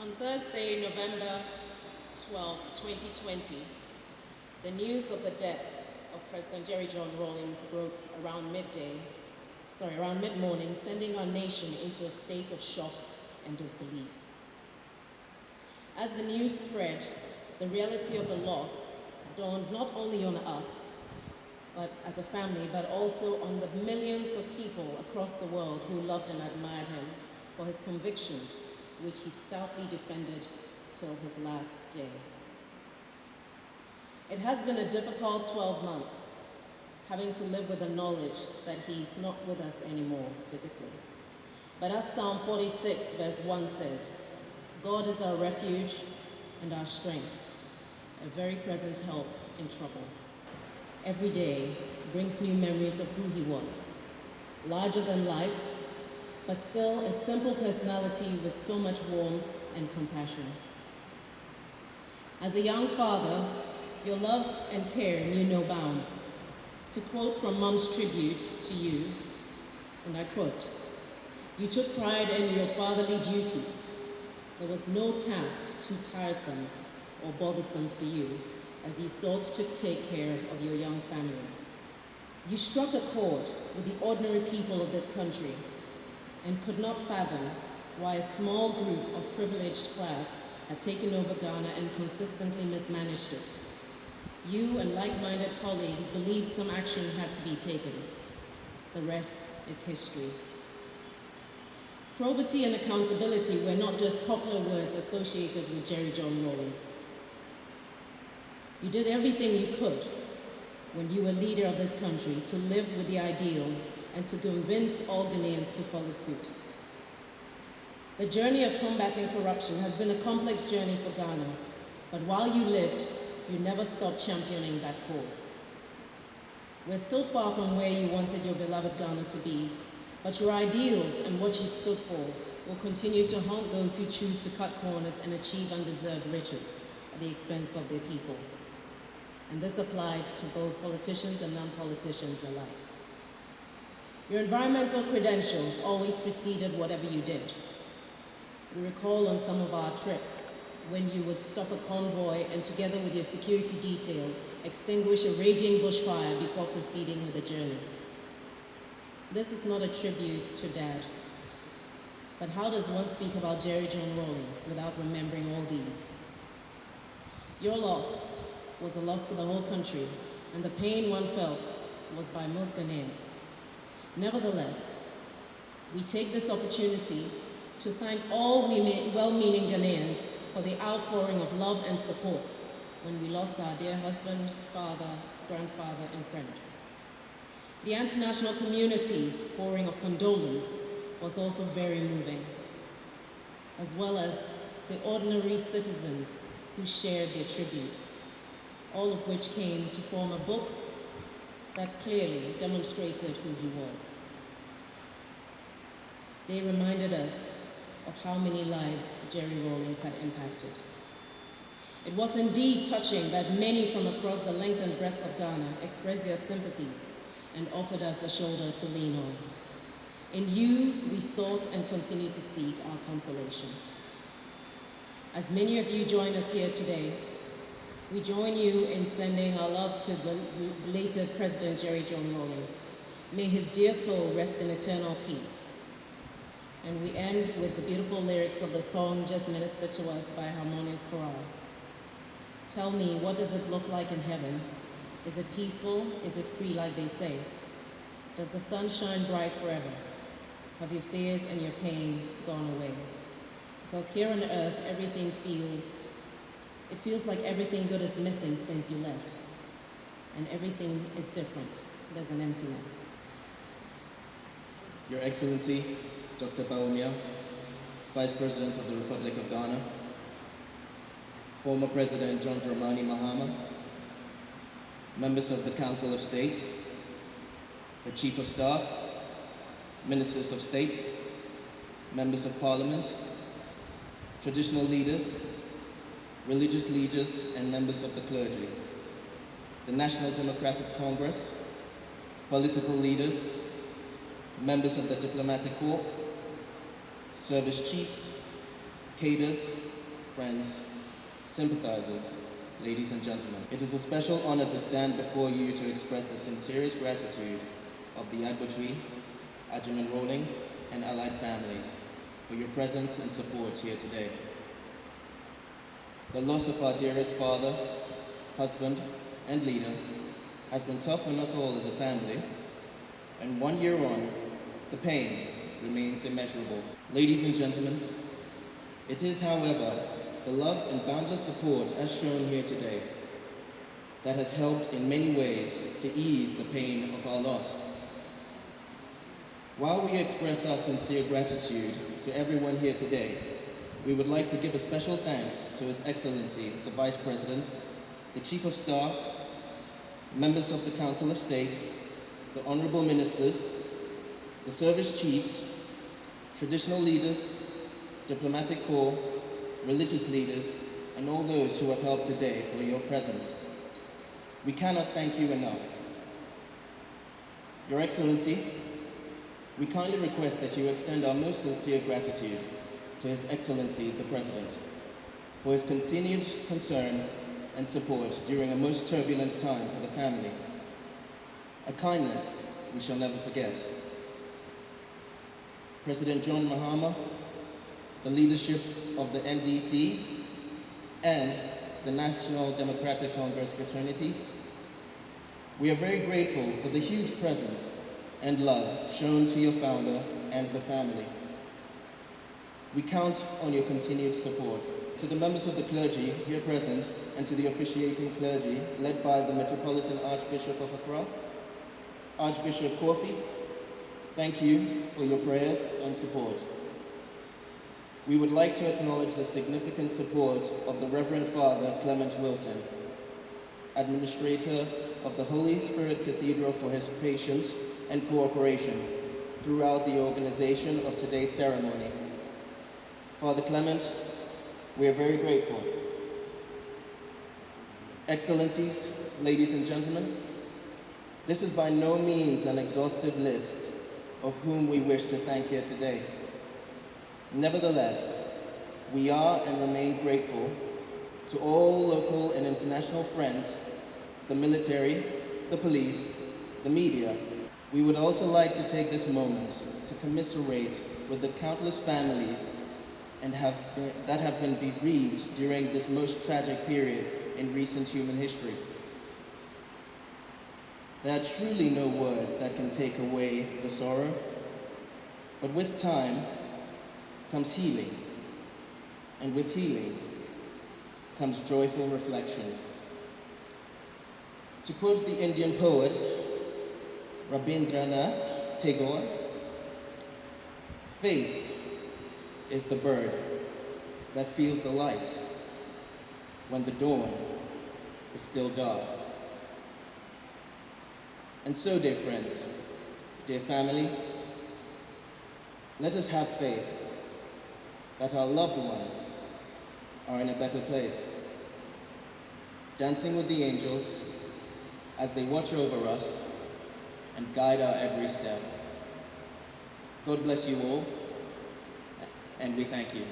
On Thursday, November 12th, 2020, the news of the death of President JJ Rawlings broke around mid-morning, sending our nation into a state of shock and disbelief. As the news spread, the reality of the loss dawned not only on us, but as a family, but also on the millions of people across the world who loved and admired him for his convictions, which he stoutly defended till his last day. It has been a difficult 12 months, having to live with the knowledge that he's not with us anymore physically. But as Psalm 46 verse 1 says, God is our refuge and our strength, a very present help in trouble. Every day brings new memories of who he was, larger than life, but still a simple personality with so much warmth and compassion. As a young father, your love and care knew no bounds. To quote from Mom's tribute to you, and I quote, "You took pride in your fatherly duties. There was no task too tiresome or bothersome for you as you sought to take care of your young family. You struck a chord with the ordinary people of this country and could not fathom why a small group of privileged class had taken over Ghana and consistently mismanaged it. You and like-minded colleagues believed some action had to be taken. The rest is history." Probity and accountability were not just popular words associated with JJ Rawlings. You did everything you could when you were leader of this country to live with the ideal and to convince all Ghanaians to follow suit. The journey of combating corruption has been a complex journey for Ghana, but while you lived, you never stopped championing that cause. We're still far from where you wanted your beloved Ghana to be, but your ideals and what you stood for will continue to haunt those who choose to cut corners and achieve undeserved riches at the expense of their people. And this applied to both politicians and non-politicians alike. Your environmental credentials always preceded whatever you did. We recall on some of our trips when you would stop a convoy and together with your security detail, extinguish a raging bushfire before proceeding with the journey. This is not a tribute to Dad, but how does one speak about JJ Rawlings without remembering all these? Your loss was a loss for the whole country, and the pain one felt was by most Ghanaians. Nevertheless, we take this opportunity to thank all well-meaning Ghanaians for the outpouring of love and support when we lost our dear husband, father, grandfather, and friend. The international community's pouring of condolence was also very moving, as well as the ordinary citizens who shared their tributes, all of which came to form a book that clearly demonstrated who he was. They reminded us of how many lives JJ Rawlings had impacted. It was indeed touching that many from across the length and breadth of Ghana expressed their sympathies and offered us a shoulder to lean on. In you, we sought and continue to seek our consolation. As many of you join us here today, we join you in sending our love to the belated President JJ Rawlings. May his dear soul rest in eternal peace. And we end with the beautiful lyrics of the song just ministered to us by Harmonious Chorale. Tell me, what does it look like in heaven? Is it peaceful? Is it free like they say? Does the sun shine bright forever? Have your fears and your pain gone away? Because here on earth, it feels like everything good is missing since you left. And everything is different. There's an emptiness. Your Excellency, Dr. Bawumia, Vice President of the Republic of Ghana, former President John Dramani Mahama, members of the Council of State, the Chief of Staff, Ministers of State, members of Parliament, traditional leaders, religious leaders, and members of the clergy, the National Democratic Congress, political leaders, members of the Diplomatic Corps, service chiefs, cadres, friends, sympathizers, ladies and gentlemen. It is a special honor to stand before you to express the sincerest gratitude of the Advocate, JJ Rawlings, and allied families for your presence and support here today. The loss of our dearest father, husband, and leader has been tough on us all as a family, and 1 year on, the pain remains immeasurable. Ladies and gentlemen, it is, however, the love and boundless support as shown here today that has helped in many ways to ease the pain of our loss. While we express our sincere gratitude to everyone here today, we would like to give a special thanks to His Excellency, the Vice President, the Chief of Staff, members of the Council of State, the Honorable Ministers, the Service Chiefs, traditional leaders, diplomatic corps, religious leaders, and all those who have helped today for your presence. We cannot thank you enough. Your Excellency, we kindly request that you extend our most sincere gratitude to His Excellency, the President, for his continued concern and support during a most turbulent time for the family. A kindness we shall never forget. President John Mahama, the leadership of the NDC, and the National Democratic Congress fraternity, we are very grateful for the huge presence and love shown to your founder and the family. We count on your continued support. To the members of the clergy here present and to the officiating clergy led by the Metropolitan Archbishop of Accra, Archbishop Kofi, thank you for your prayers and support. We would like to acknowledge the significant support of the Reverend Father Clement Wilson, Administrator of the Holy Spirit Cathedral, for his patience and cooperation throughout the organization of today's ceremony. Father Clement, we are very grateful. Excellencies, ladies and gentlemen, this is by no means an exhaustive list of whom we wish to thank here today. Nevertheless, we are and remain grateful to all local and international friends, the military, the police, the media. We would also like to take this moment to commiserate with the countless families that have been bereaved during this most tragic period in recent human history. There are truly no words that can take away the sorrow, but with time comes healing, and with healing comes joyful reflection. To quote the Indian poet Rabindranath Tagore, faith is the bird that feels the light when the dawn is still dark. And so, dear friends, dear family, let us have faith that our loved ones are in a better place, dancing with the angels as they watch over us and guide our every step. God bless you all, and we thank you.